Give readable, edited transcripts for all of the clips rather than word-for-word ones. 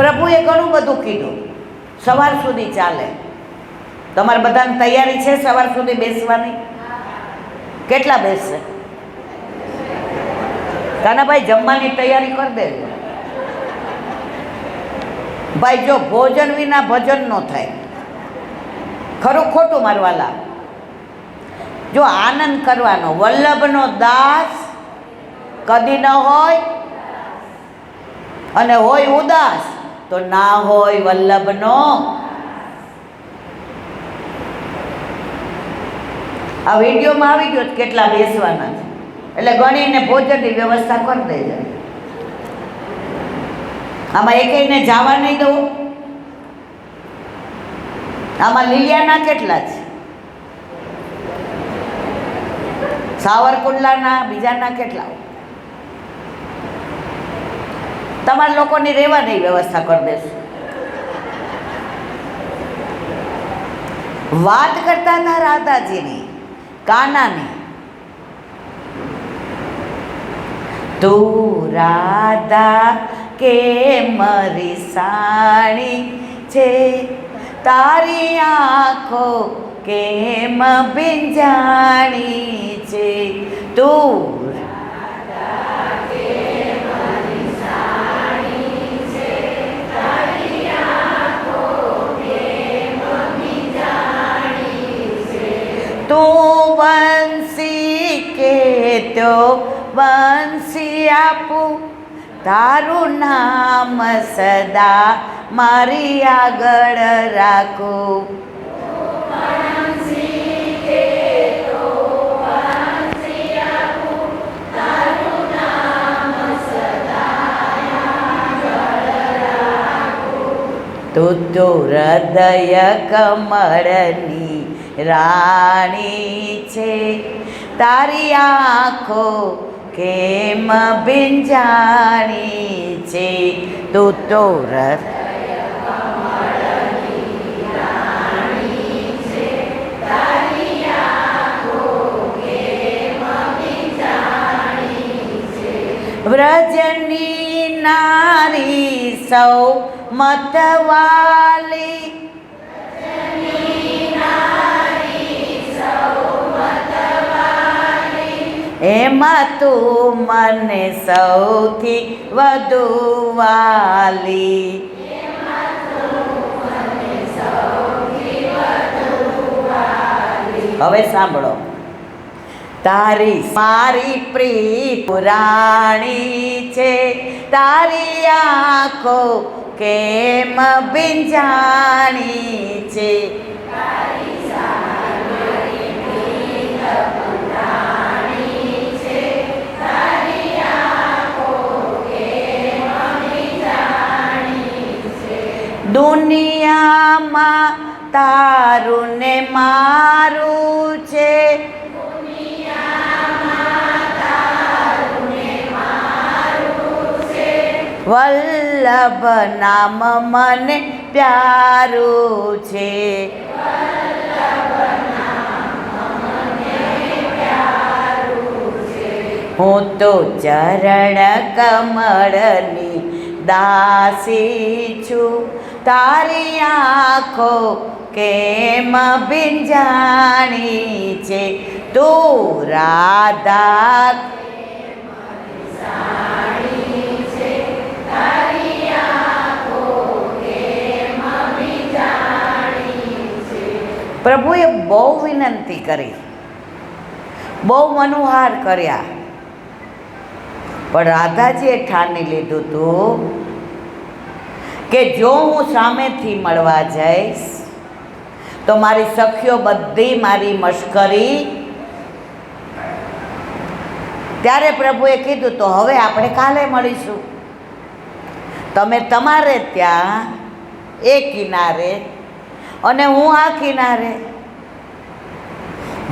પ્રભુએ ઘણું બધું કીધું, સવાર સુધી ચાલે. તમારે બધાની તૈયારી છે સવાર સુધી બેસવાની? કેટલા બેસશે? કાનાભાઈ જમવાની તૈયારી કરી દેજો. ભાઈ જો ભોજન વિના ભજન ન થાય. ખરું ખોટું મારવાલા? જો આનંદ કરવાનો, વલ્લભનો દાસ કદી ન હોય, અને હોય ઉદાસ તો ના હોય વલ્લભનો. આ વિડીયોમાં આવી ગયો કેટલા બેસવાના છે, એટલે ગણીને ભોજનની વ્યવસ્થા કરી દેજો. આમાં એકેયને જવા નહીં દઉં. આમાં લીલિયાના કેટલા છે, સાવરકુંડલાના, બીજાના કેટલા? તમારા લોકોની રહેવાની વ્યવસ્થા કરી દેશું. વાત કરતા હતા રાધાજીની, કાનાની. તું રાધા કે મરી સાણી છે, તારી આંખો કેમ ભીંજાણી છે. તું રાધા કે મરી સાણી છે, તારી આંખો કેમ ભીંજાણી છે. તું બંસી કે તો બંસી આપું, તારું નામ સદા મારી આગળ રાખું. તું તો હૃદય કમળની રાણી છે, તારી આંખો કેમ ભીંજાણી છે. તું તો હૃદય કમળની રાણી છે, તારી આંખો કેમ ભીંજાણી છે. વ્રજની નારી સૌ મતવાલી, એમાં તું મને સૌથી વધુ વાલી. હવે સાંભળો, તારી મારી પ્રીત પુરાણી છે, તારી આંખો કેમ ભીંજાણી છે. દુનિયામાં તારું ને મારું છે, વલ્લભ નામ મને પ્યારું છે. હું તો ચરણ કમળની દાસી છું, તારી આંખો કેમ ભીંજાણી છે. તું રાધા પ્રભુએ બહુ વિનંતી કરી, બહુ મનોહાર કર્યા, પણ રાધાજીએ ઠાની લીધું હતું કે જો હું સામેથી મળવા જઈશ તો મારી સખીઓ બધી મારી મશ્કરી. ત્યારે પ્રભુએ કીધું તો હવે આપણે કાલે મળીશું. તમે તમારે ત્યાં એ કિનારે અને હું આ કિનારે.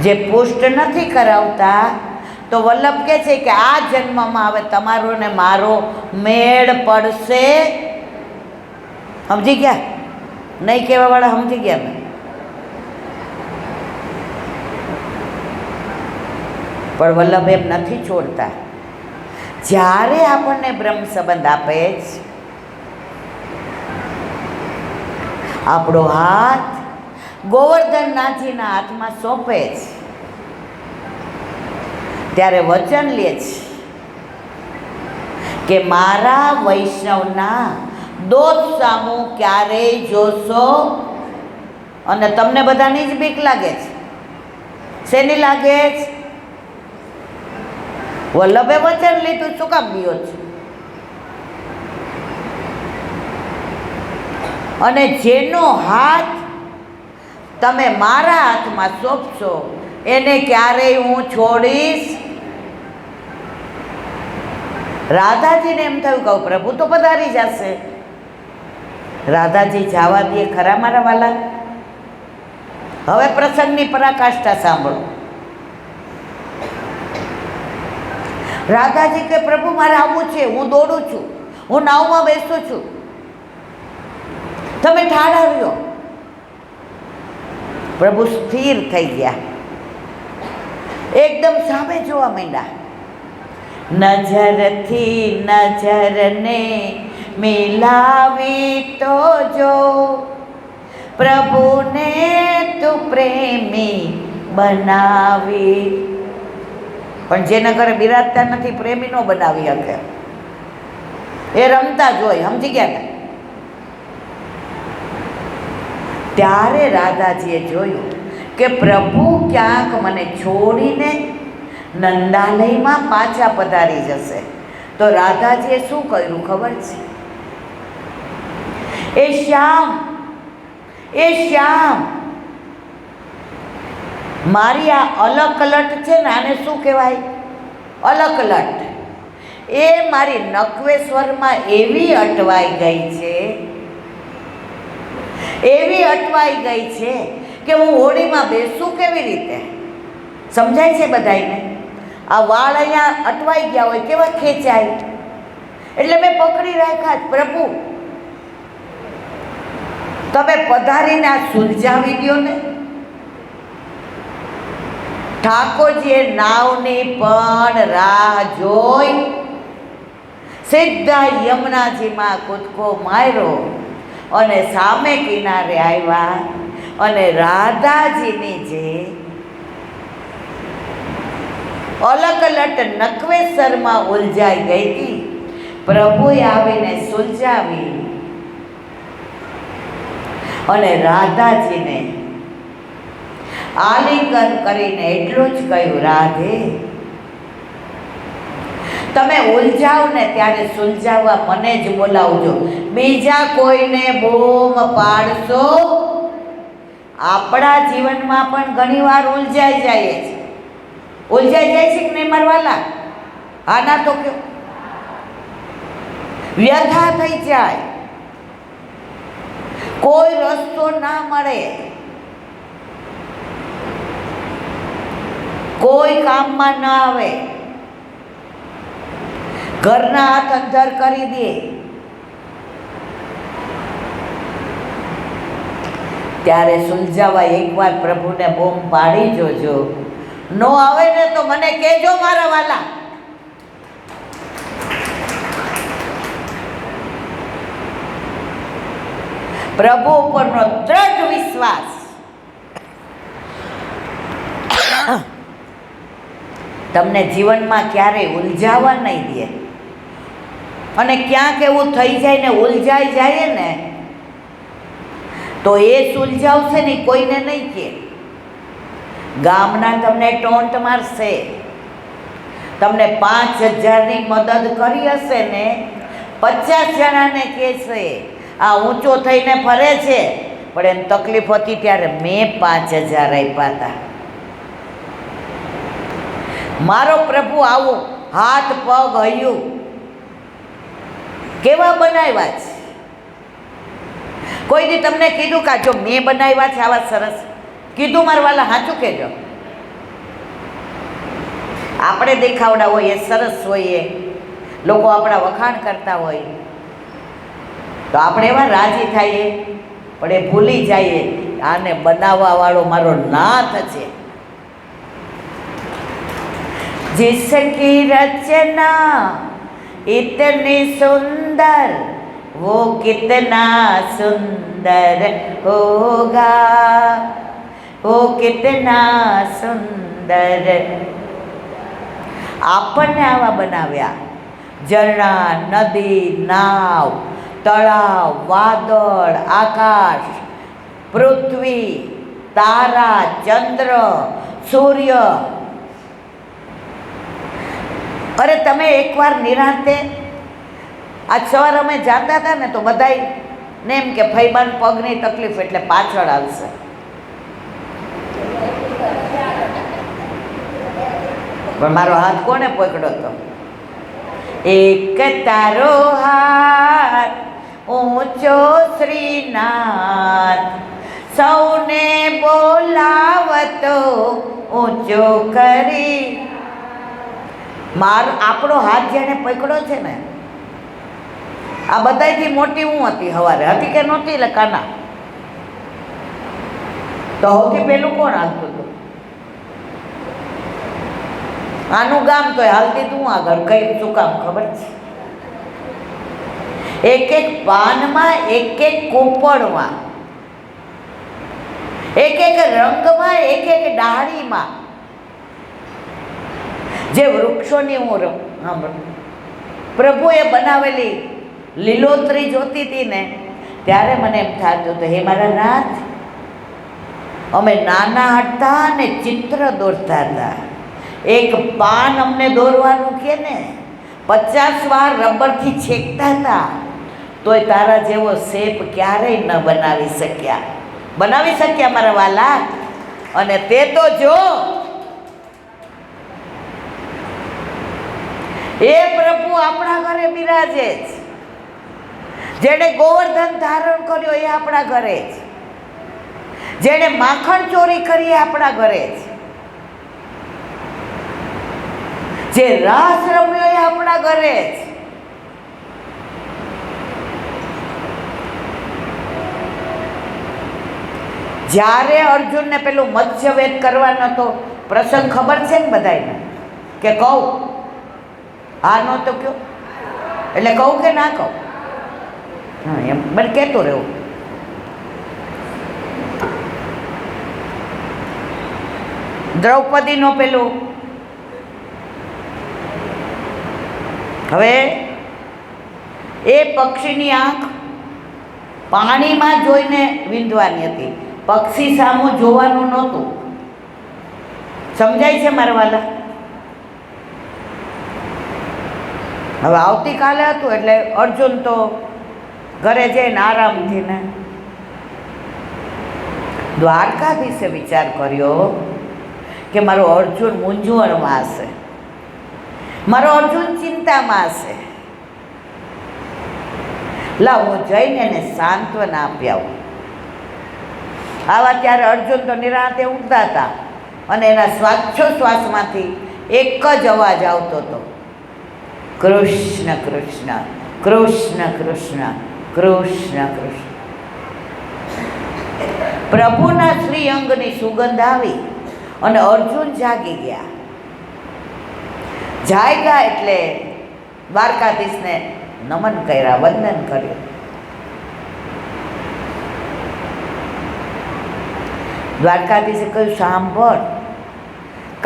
જે પુષ્ટ નથી કરાવતા તો વલ્લભ કહે છે કે આ જન્મમાં હવે તમારો ને મારો મેળ પડશે. સમજી ગયા? નહીં કહેવાવાળા સમજી ગયા ને? પણ વલ્લભ એમ નથી છોડતા. જ્યારે આપણને બ્રહ્મ સંબંધ આપે આપણો હાથ ગોવર્ધનનાથજીના હાથમાં સોંપે છે, ત્યારે વચન લે છે કે મારા વૈષ્ણવના દોષ સામું ક્યારેય જોશો, અને તમને બધાની જ બીક લાગે છે. શેની લાગે છે? વલ્લભે વચન લીધું, શું કામ બીઓ છે? અને જેનો હાથ તમે મારા હાથમાં સોંપશો એને ક્યારેય હું છોડીશ. રાધાજીને એમ થયું કે પ્રભુ તો પધારી જશે. રાધાજી જવા દે ખરા મારા વાલા? હવે પ્રસંગની પરાકાષ્ઠા સાંભળો. રાધાજી કે પ્રભુ મારે આવવું છે, હું દોડું છું, હું નાવમાં બેસું છું, તમે ઠાડાવ્યો. પ્રભુ સ્થિર થઈ ગયા, એકદમ સામે જોવા માંડ્યા. નજરથી નજરને મિલાવી તો જો, પ્રભુને તું પ્રેમી બનાવી. પણ જેના ઘરે બિરાજતા નથી પ્રેમી નો બનાવી શકે. એ રમતા જોઈ, સમજી ગયા ને? ત્યારે રાધાજીએ જોયું કે પ્રભુ ક્યાંક મને છોડીને નંદાલયમાં પાછા પધારી જશે. તો રાધાજીએ શું કર્યું ખબર છે? એ શ્યામ, એ શ્યામ, મારી આ અલકલટ છે ને, આને શું કહેવાય? અલકલટ. એ મારી નખવેશ્વરમાં એવી અટવાઈ ગઈ છે, એવી અટવાઈ ગઈ છે કે હું હોડીમાં બેસું કેવી રીતે? સમજાય છે બધાયને? આ વાળ અહીંયા અટવાઈ ગયા હોય કેવા ખેંચાય, એટલે મેં પકડી રાખ્યા. પ્રભુ તમે પધારીને આ સુલઝાવી દો ને. ઠાકોરજીએ નાવની પણ રાહ જોઈ સીધા યમુનાજીમાં કૂદકો માર્યો અને સામે કિનારે આવ્યા. અને રાધાજીની જે અલકલટ નખવેસરમાં ઉલઝાઈ ગઈ હતી, પ્રભુએ આવીને સુલઝાવી અને રાધાજીને આલિંગન કરીને એટલું જ કહ્યું, રાધે તમે ઉલઝાવ ને ત્યારે સુલઝાવવા મને જ બોલાવજો, બીજા કોઈને બૂમ પાડશો. આપણા જીવનમાં પણ ઘણીવાર ઉલઝાઈ જાય છે. ઉલઝાઈ જાય છે કે નહીં મારવાલા? હા ના તો કયો? વ્યથા થઈ જાય, કોઈ રસ્તો ના મળે, કોઈ કામમાં ન આવે, ઘરના હાથ અંધર કરી દે. ત્યારે સુલઝાવા એકવાર પ્રભુને બૂમ પાડી જોજો. નો આવે ને તો મને કહેજો મારા વાલા. પ્રભુ ઉપરનો દ્રઢ વિશ્વાસ તમને જીવનમાં ક્યારેય ઉલઝાવા નહીં દે. અને ક્યાંક એવું થઈ જાય ને ઉલઝાઈ જાય ને તો એ સુલઝાવશે ને કોઈને નહીં કહે. ગામના તમને ટોન્ટ મારશે, તમને 5000ની મદદ કરી હશે ને 50 જણાને કહેશે આ ઊંચો થઈને ફરે છે, પણ એને તકલીફ હતી ત્યારે મેં 5000 આપ્યા હતા. મારો પ્રભુ આવો હાથ પગ હૈયું કેવા બનાવ્યા છે. કોઈ દી તમને કીધું કે જો મેં બનાવ્યા છે આવા સરસ? કીધું મારા વાલા? સાચું કહેજો. આપણે દેખાવડા હોય એ સરસ હોય, લોકો આપણા વખાણ કરતા હોય તો આપણે એવા રાજી થઈએ, પણ એ ભૂલી જઈએ આને બનાવવા વાળો મારો નાથ છે. जिसकी रचना इतनी सुंदर वो कितना सुंदर होगा, वो कितना सुंदर. આપણને આવા બનાવ્યા. ઝરણા, નદી, નાવ, તળાવ, વાદળ, આકાશ, પૃથ્વી, તારા, ચંદ્ર, સૂર્ય. અરે તમે એકવાર નિરાંતે, આજ સવારે અમે જાતા હતા ને તો બધાય ને એમ કે ફૈબાન પગની તકલીફ એટલે પાછળ આવશે. પણ મારો હાથ કોને પકડ્યો હતો? એક તારો હાથ ઊંચો શ્રીનાથ, સૌને બોલાવતો ઊંચો કરી. આપણો હાથ જેને પકડ્યો છે ને, આ બધાથી મોટી હું હતી સવારે, હતી કે નહોતી? એટલે કાના તો સૌથી પહેલું કોણ હાલતું હતું? આનું ગામ તો હાલતી તું આગળ. કઈ શું કામ ખબર છે? એક એક પાનમાં, એક એક કોપળમાં, એક એક રંગમાં, એક એક ડાળીમાં જે વૃક્ષોની હું પ્રભુએ બનાવેલી લીલોતરી જોતી હતી ને, ત્યારે મને એમ થતું હતું, હે મારા નાથ, અમે નાના હતા ને ચિત્ર દોરતા હતા. એક પાન અમને દોરવાનું કે ને 50 વાર રબરથી છેકતા હતા, તોય તારા જેવો શેપ ક્યારેય ન બનાવી શક્યા મારા વાલા. અને તે તો જો, એ પ્રભુ આપણા ઘરે બિરાજે છે. જેણે ગોવર્ધન ધારણ કર્યો એ આપણા ઘરે છે. જેણે માખણ ચોરી કરી એ આપણા ઘરે છે. જે રાસ રમ્યો એ આપણા ઘરે છે. જ્યારે અર્જુનને પેલું મત્સ્યવેદ કરવાનો તો પ્રસંગ ખબર છે ને બધાને? કે કહું? હા નો તો કયો? એટલે કહું કે ના કહું? હા, એમ બને કહેતું રહેવું. દ્રૌપદીનો પેલું, હવે એ પક્ષીની આંખ પાણીમાં જોઈને વિંધવાની હતી, પક્ષી સામું જોવાનું નહોતું. સમજાય છે મારા વાલા? હવે આવતીકાલે હતું એટલે અર્જુન તો ઘરે જઈને આરામથી ને દ્વારકાધીશે વિચાર કર્યો કે મારો અર્જુન મૂંઝવણમાં હશે, મારો અર્જુન ચિંતામાં હશે. લાવ હું જઈને એને સાંત્વના આપી આવું. આવા ત્યારે અર્જુન તો નિરાંતે ઊંઘતા હતા અને એના શ્વાસોશ્વાસમાંથી એક જ અવાજ આવતો હતો, કૃષ્ણ કૃષ્ણ કૃષ્ણ કૃષ્ણ કૃષ્ણ કૃષ્ણ. પ્રભુના શ્રી અંગની સુગંધ આવી અને અર્જુન જાગી ગયા. જાગ્યા એટલે દ્વારકાધીશને નમન કર્યા, વંદન કર્યું. દ્વારકાધીશે કહ્યું, સાંભળ,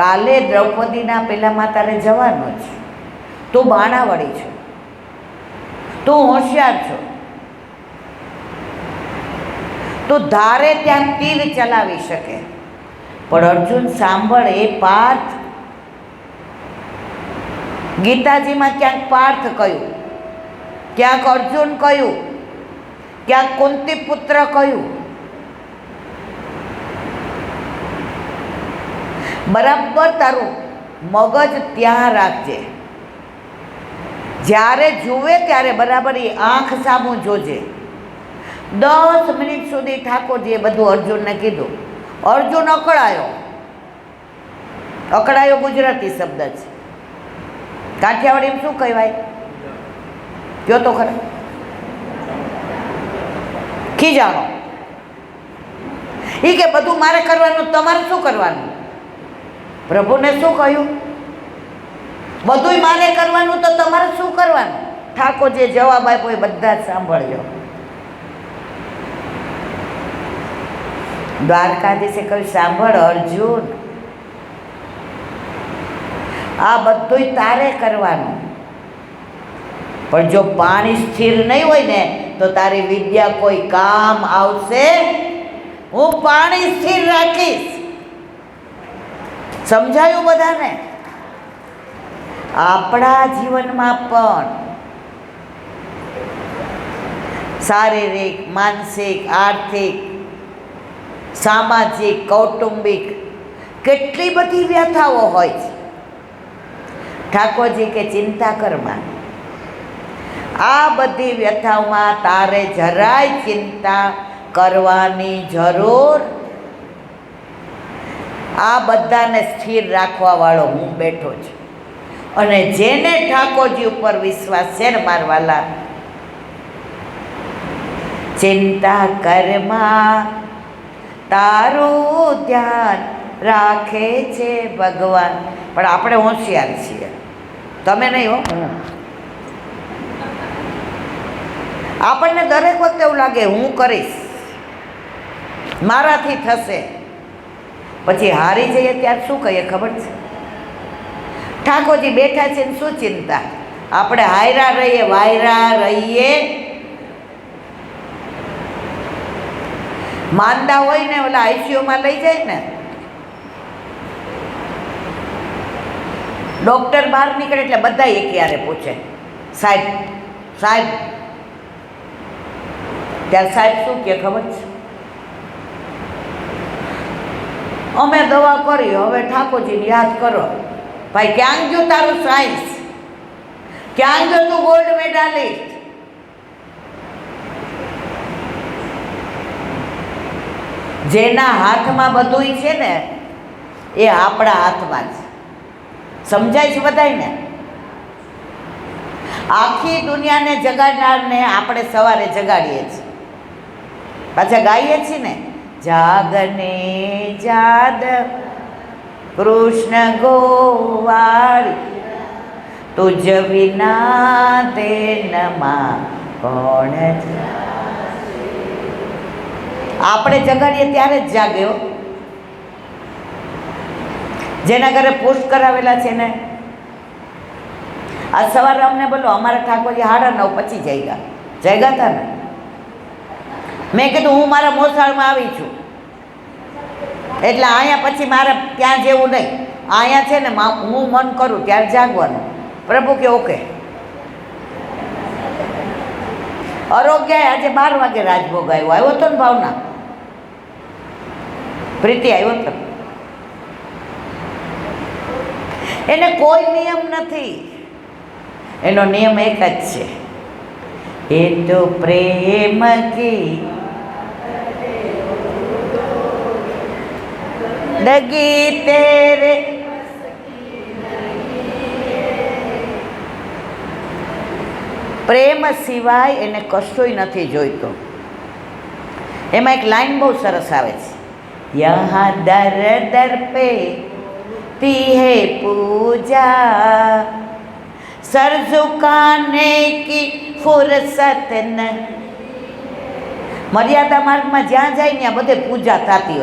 કાલે દ્રૌપદીના પેલામાં તારે જવાનું છે. તું બાણાવળી છો, તું હોશિયાર છો, તું ધારે ત્યાં તીર ચલાવી શકે. પણ અર્જુન સાંભળ, એ પાર્થ, ગીતાજીમાં ક્યાંક પાર્થ કહ્યું, ક્યાંક અર્જુન કહ્યું, ક્યાંક કુંતી પુત્ર કહ્યું. બરાબર તારું મગજ ત્યાં રાખજે. જ્યારે જુએ ત્યારે બરાબર એ આંખ સામું જોજે. 10 મિનિટ સુધી ઠાકોરજીએ બધું અર્જુનને કીધું. અર્જુન અકળાયો. અકળાયો ગુજરાતી શબ્દ છે. કાઠિયાવાડીમાં શું કહેવાય? કયો તો ખરા. ખીજાણો. એ કે બધું મારે કરવાનું, તમારે શું કરવાનું? પ્રભુને શું કહ્યું? બધુંય મારે કરવાનું તો તમારે શું કરવાનું? ઠાકોરજીએ જવાબ આપ્યો એ બધા જ સાંભળજો. દ્વારકાધીશે કહ્યું, સાંભળ અર્જુન, આ બધુંય તારે કરવાનું, પણ જો પાણી સ્થિર નહીં હોય ને તો તારી વિદ્યા કોઈ કામ આવશે. હું પાણી સ્થિર રાખીશ. સમજાયું બધાને? આપણા જીવનમાં પણ શારીરિક, માનસિક, આર્થિક, સામાજિક, કૌટુંબિક કેટલી બધી વ્યથાઓ હોય છે. ઠાકોરજી કે ચિંતા કરમાં, આ બધી વ્યથાઓમાં તારે જરાય ચિંતા કરવાની જરૂર. આ બધાને સ્થિર રાખવા વાળો હું બેઠો છું. અને જેને ઠાકોરજી ઉપર વિશ્વાસ છે ને મારવાલા, ચિંતા કરમાં તારું ધ્યાન રાખે છે ભગવાન. પણ આપણે હોશિયાર છીએ, તમે નહીં હો. આપણને દરેક વખતે એવું લાગે હું કરીશ, મારાથી થશે. પછી હારી જઈએ ત્યારે શું કહીએ ખબર છે? ઠાકોરજી બેઠા છે ને શું ચિંતા? આપણે હાયરા રહીએ, વાયરા રહીએ. માંદા હોય ને ઓલા આઈસીયુમાં લઈ જાય ને, ડૉક્ટર બહાર નીકળે એટલે બધા એક યારે પૂછે, સાહેબ સાહેબ. ત્યારે સાહેબ શું કહે ખબર છે? અમે દવા કરી, હવે ઠાકોરજીને યાદ કરો. ભાઈ ક્યાં ગયું તારું સાયન્સ? ક્યાં ગયો તું ગોલ્ડ મેડાલિસ્ટ? જેના હાથમાં બધુંય છે ને એ આપણા હાથમાં છે. સમજાય છે બધાયને? આખી દુનિયાને જગાડનારને આપણે સવારે જગાડીએ છીએ, પાછા ગાઈએ છીએ ને, જાગને જાદ કૃષ્ણ ગોવાળી તુજ વિના તેનમાં કોણ. આપણે જગાડીએ ત્યારે જ જાગ્યો. જેના ઘરે પોસ્ટ કરાવેલા છે ને, આજ સવારે અમને બોલો અમારા ઠાકોરજી 9:30 પછી જાગ્યા હતા ને. મેં કીધું હું મારા મોસાળમાં આવી છું, એટલે અહીંયા પછી મારે ત્યાં જેવું નહીં. અહીંયા છે ને હું મન કરું ત્યારે જાગવાનું. પ્રભુ કે ઓકે. આરોગ્ય આજે 12 વાગે રાજભોગ આવ્યો હતો ને ભાવના, પ્રીતિ આવ્યો હતો. એને કોઈ નિયમ નથી, એનો નિયમ એક જ છે, એ તો પ્રેમ કી દગી તેરે. પ્રેમ સિવાય એને કશોય નથી જોઈતો. એમાં એક લાઈન બહુ સરસ આવે છે, યહાં દર દર પે તી હે પૂજા સર ઝુકાને કી ફુરસત નહીં. મર્યાદા માર્ગમાં જ્યાં જાય ત્યાં બધે પૂજા થતી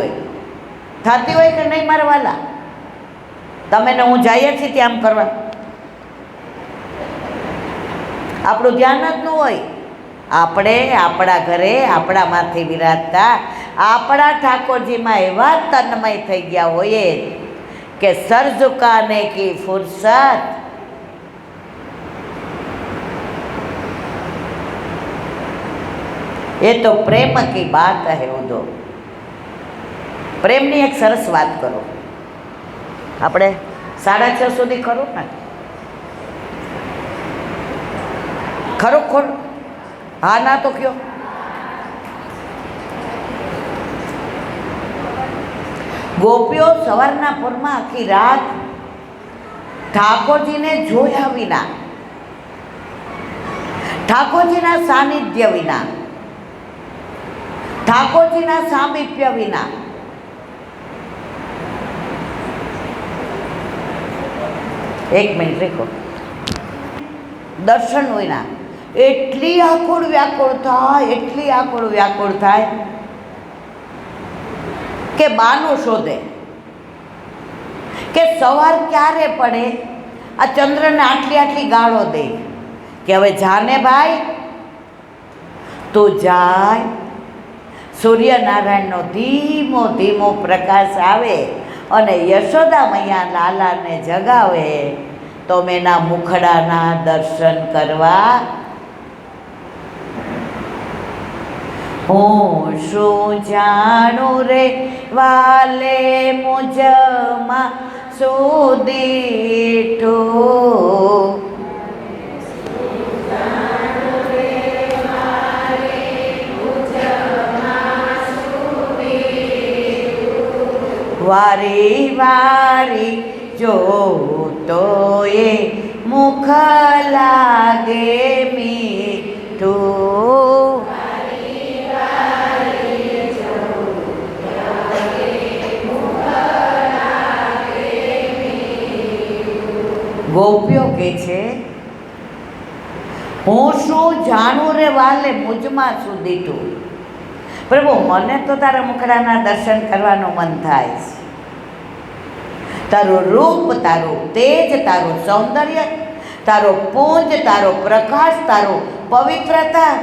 હોય કે નહીં મારા વાલા? તમે ને હું જઈએ છીએ ત્યાં આમ કરવા, આપણું ધ્યાન જ ન હોય. આપણે આપણા ઘરે આપણામાંથી વિરાજતા આપણા ઠાકોરજીમાં એવા તન્મય થઈ ગયા હોઈએ કે સર ઝુકાને કી ફુરસત. એ તો પ્રેમ કી બાત હે ઉદો. પ્રેમની એક સરસ વાત કરો. આપણે 6:30 સુધી ખરું ને? ખરું ખરું? હા ના તો કયો. ગોપીઓ સવારના પરમાં આખી રાત ઠાકોરજીને જોયા વિના, ઠાકોરજીના સાનિધ્ય વિના, ઠાકોરજીના સામીપ્ય વિના એક મિનિટ રેખો, દર્શન વિના એટલી આકુળ વ્યાકુળ થાય, એટલી આકુળ વ્યાકુળ થાય કે બાનું શોધે કે સવાર ક્યારે પડે, આ ચંદ્રને આટલી આટલી ગાળો દે કે હવે જાને ભાઈ તું જાય. સૂર્યનારાયણનો ધીમો ધીમો પ્રકાશ આવે અને યશોદા મૈયા લાલાને જગાવે તો મેના મુખડાના દર્શન કરવા. હું શું જાણું રે વાલે મુજમાં સુદીઠો, વારી વારી જોતો એ મુખ લાગે મીઠું. ગોપીઓ કે છે હું શું જાણું રે વાલે મુજમાં સુધીઠું. પ્રભુ મને તો તારા મુખડાના દર્શન કરવાનું મન થાય છે. તારું રૂપ, તારું તેજ, તારું સૌંદર્ય, તારો પુંજ, તારો પ્રકાશ, તારો પવિત્રતા,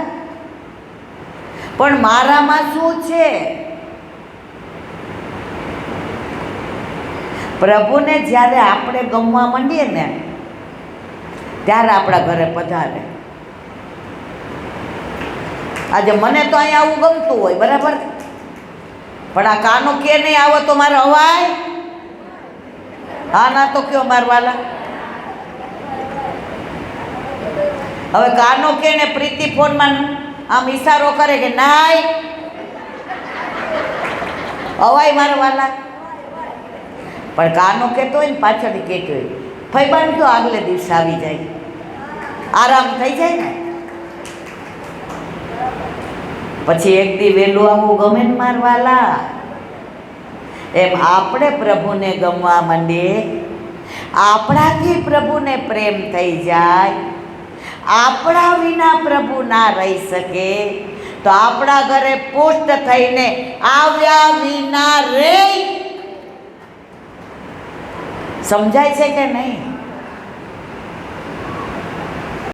પણ મારામાં શું છે? પ્રભુને જ્યારે આપણે ગમવા માંડીએ ને ત્યારે આપણા ઘરે પધારે. આજે મને તો અહીંયા આવું ગમતું હોય બરાબર, પણ આ કાનો કે નહીં આવો તો મારે હવાય. હા ના તો કયો મારવાલા. હવે કાનો કે ને પ્રીતિ ફોનમાં આમ ઈશારો કરે કે નાય હવાય મારવાલા. પણ કાનો કહેતો હોય ને પાછળથી કહેતો હોય ફઈબાન કયો આગલે દિવસે આવી જાય, આરામ થઈ જાય ને. પછી એક દી વહેલું આવવું ગમે ને મારવાલા. એમ આપણે પ્રભુને ગમવા માંડીએ, આપણાથી પ્રભુને પ્રેમ થઈ જાય, આપણા વિના પ્રભુ ના રહી શકે તો આપણા ઘરે પુષ્ટ થઈને આવ્યા વિના રે. સમજાય છે કે નહીં?